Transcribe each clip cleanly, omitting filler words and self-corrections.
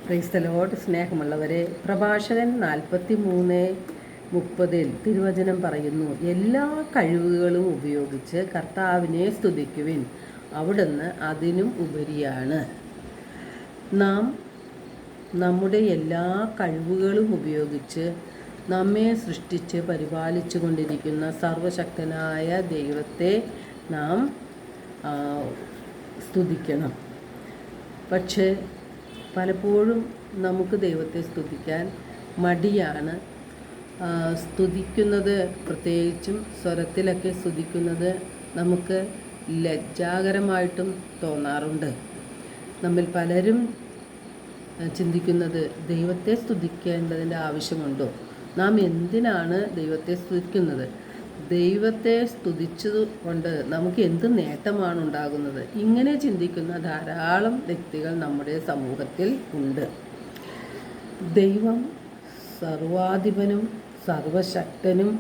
Praise the Lord. സ്നേഹമുള്ളവരെ, പ്രഭാഷകൻ 43:30 തിരുവചനം പറയുന്നു, എല്ലാ കഴിവുകളും ഉപയോഗിച്ച് കർത്താവിനെ സ്തുതിക്കുവിൻ, അവിടുന്ന് അതിനും ഉപരിയാണ്. നാം നമ്മുടെ എല്ലാ കഴിവുകളും ഉപയോഗിച്ച് നമ്മെ സൃഷ്ടിച്ച് പരിപാലിച്ചു കൊണ്ടിരിക്കുന്ന സർവശക്തനായ ദൈവത്തെ നാം സ്തുതിക്കണം. പക്ഷേ പലപ്പോഴും നമുക്ക് ദൈവത്തെ സ്തുതിക്കാൻ മടിയാണ്. സ്തുതിക്കുന്നത്, പ്രത്യേകിച്ചും സ്വരത്തിലൊക്കെ സ്തുതിക്കുന്നത് നമുക്ക് ലജ്ജാകരമായിട്ടും തോന്നാറുണ്ട്. നമ്മിൽ പലരും ചിന്തിക്കുന്നത്, ദൈവത്തെ സ്തുതിക്കേണ്ടതിൻ്റെ ആവശ്യമുണ്ടോ? നാം എന്തിനാണ് ദൈവത്തെ സ്തുതിക്കുന്നത്? ദൈവത്തെ സ്തുതിച്ചതുകൊണ്ട് നമുക്ക് എന്ത് നേട്ടമാണ് ഉണ്ടാകുന്നത്? ഇങ്ങനെ ചിന്തിക്കുന്ന ധാരാളം വ്യക്തികൾ നമ്മുടെ സമൂഹത്തിൽ ഉണ്ട്. ദൈവം സർവാധിപനും സർവശക്തനും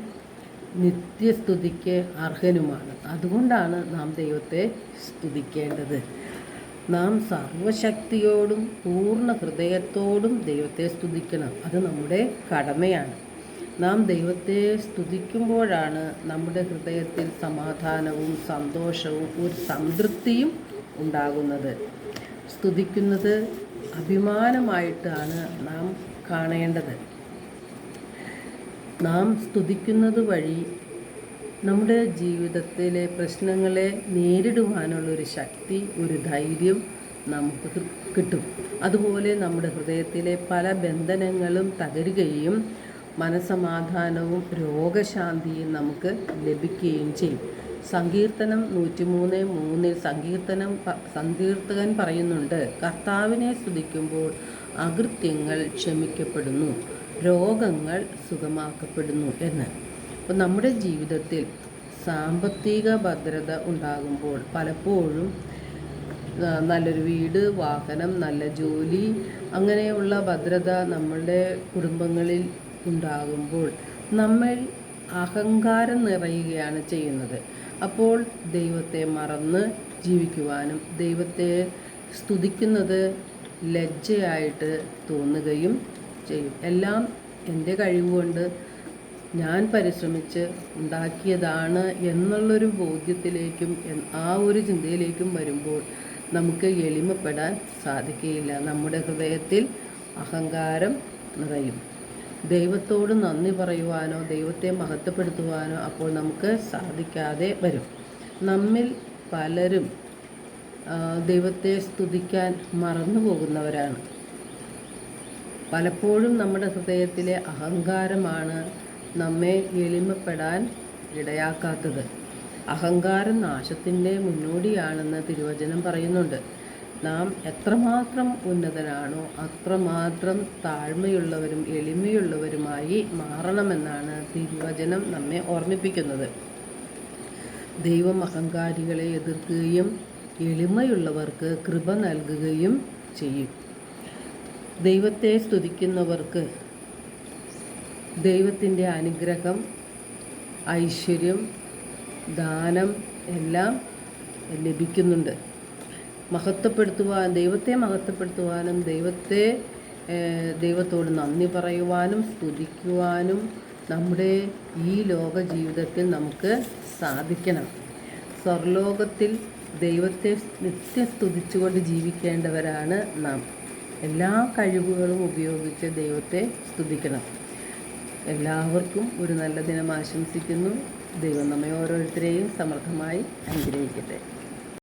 നിത്യസ്തുതിക്ക് അർഹനുമാണ്. അതുകൊണ്ടാണ് നാം ദൈവത്തെ സ്തുതിക്കേണ്ടത്. നാം സർവശക്തിയോടും പൂർണ്ണ ഹൃദയത്തോടും ദൈവത്തെ സ്തുതിക്കണം. അത് നമ്മുടെ കടമയാണ്. നാം ദൈവത്തെ സ്തുതിക്കുമ്പോഴാണ് നമ്മുടെ ഹൃദയത്തിൽ സമാധാനവും സന്തോഷവും ഒരു സംതൃപ്തിയും ഉണ്ടാകുന്നത്. സ്തുതിക്കുന്നത് അഭിമാനമായിട്ടാണ് നാം കാണേണ്ടത്. നാം സ്തുതിക്കുന്നത് വഴി നമ്മുടെ ജീവിതത്തിലെ പ്രശ്നങ്ങളെ നേരിടുവാനുള്ളൊരു ശക്തി, ഒരു ധൈര്യം നമുക്ക് കിട്ടും. അതുപോലെ നമ്മുടെ ഹൃദയത്തിലെ പല ബന്ധനങ്ങളും തകരുകയും മനസ്സമാധാനവും രോഗശാന്തിയും നമുക്ക് ലഭിക്കുകയും ചെയ്യും. സങ്കീർത്തനം 103:3 സങ്കീർത്തകൻ പറയുന്നുണ്ട്, കർത്താവിനെ സ്തുതിക്കുമ്പോൾ അകൃത്യങ്ങൾ ക്ഷമിക്കപ്പെടുന്നു, രോഗങ്ങൾ സുഖമാക്കപ്പെടുന്നു എന്ന്. അപ്പോൾ നമ്മുടെ ജീവിതത്തിൽ സാമ്പത്തിക ഭദ്രത ഉണ്ടാകുമ്പോൾ പലപ്പോഴും നല്ലൊരു വീട്, വാഹനം, നല്ല ജോലി, അങ്ങനെയുള്ള ഭദ്രത നമ്മളുടെ കുടുംബങ്ങളിൽ ഉണ്ടാകുമ്പോൾ നമ്മൾ അഹങ്കാരം നിറയുകയാണ് ചെയ്യുന്നത്. അപ്പോൾ ദൈവത്തെ മറന്ന് ജീവിക്കുവാനും ദൈവത്തെ സ്തുതിക്കുന്നത് ലജ്ജയായിട്ട് തോന്നുകയും ചെയ്യും. എല്ലാം എൻ്റെ കഴിവുകൊണ്ട് ഞാൻ പരിശ്രമിച്ച് ഉണ്ടാക്കിയതാണ് എന്നുള്ളൊരു ബോധ്യത്തിലേക്കും ആ ഒരു ചിന്തയിലേക്കും വരുമ്പോൾ നമുക്ക് എളിമപ്പെടാൻ സാധിക്കുകയില്ല. നമ്മുടെ ഹൃദയത്തിൽ അഹങ്കാരം നിറയും. ദൈവത്തോട് നന്ദി പറയുവാനോ ദൈവത്തെ മഹത്വപ്പെടുത്തുവാനോ അപ്പോൾ നമുക്ക് സാധിക്കാതെ വരും. നമ്മിൽ പലരും ദൈവത്തെ സ്തുതിക്കാൻ മറന്നു പോകുന്നവരാണ്. പലപ്പോഴും നമ്മുടെ ഹൃദയത്തിലെ അഹങ്കാരമാണ് നമ്മെ എളിമപ്പെടാൻ ഇടയാക്കാത്തത്. അഹങ്കാരം നാശത്തിൻ്റെ മുന്നോടിയാണെന്ന് തിരുവചനം പറയുന്നുണ്ട്. നാം എത്രമാത്രം ഉന്നതനാണോ അത്രമാത്രം താഴ്മയുള്ളവരും എളിമയുള്ളവരുമായി മാറണമെന്നാണ് തിരുവചനം നമ്മെ ഓർമ്മിപ്പിക്കുന്നത്. ദൈവം അഹങ്കാരികളെ എതിർക്കുകയും എളിമയുള്ളവർക്ക് കൃപ നൽകുകയും ചെയ്യും. ദൈവത്തെ സ്തുതിക്കുന്നവർക്ക് ദൈവത്തിൻ്റെ അനുഗ്രഹം, ഐശ്വര്യം, ദാനം എല്ലാം ലഭിക്കുന്നുണ്ട്. ദൈവത്തെ മഹത്വപ്പെടുത്തുവാനും ദൈവത്തോട് നന്ദി പറയുവാനും സ്തുതിക്കുവാനും നമ്മുടെ ഈ ലോക ജീവിതത്തിൽ നമുക്ക് സാധിക്കണം. സ്വർലോകത്തിൽ ദൈവത്തെ നിത്യം സ്തുതിച്ചുകൊണ്ട് ജീവിക്കേണ്ടവരാണ് നാം. എല്ലാ കഴിവുകളും ഉപയോഗിച്ച് ദൈവത്തെ സ്തുതിക്കണം. എല്ലാവർക്കും ഒരു നല്ല ദിനം ആശംസിക്കുന്നു. ദൈവം നമ്മെ ഓരോരുത്തരെയും സമൃദ്ധമായി അനുഗ്രഹിക്കട്ടെ.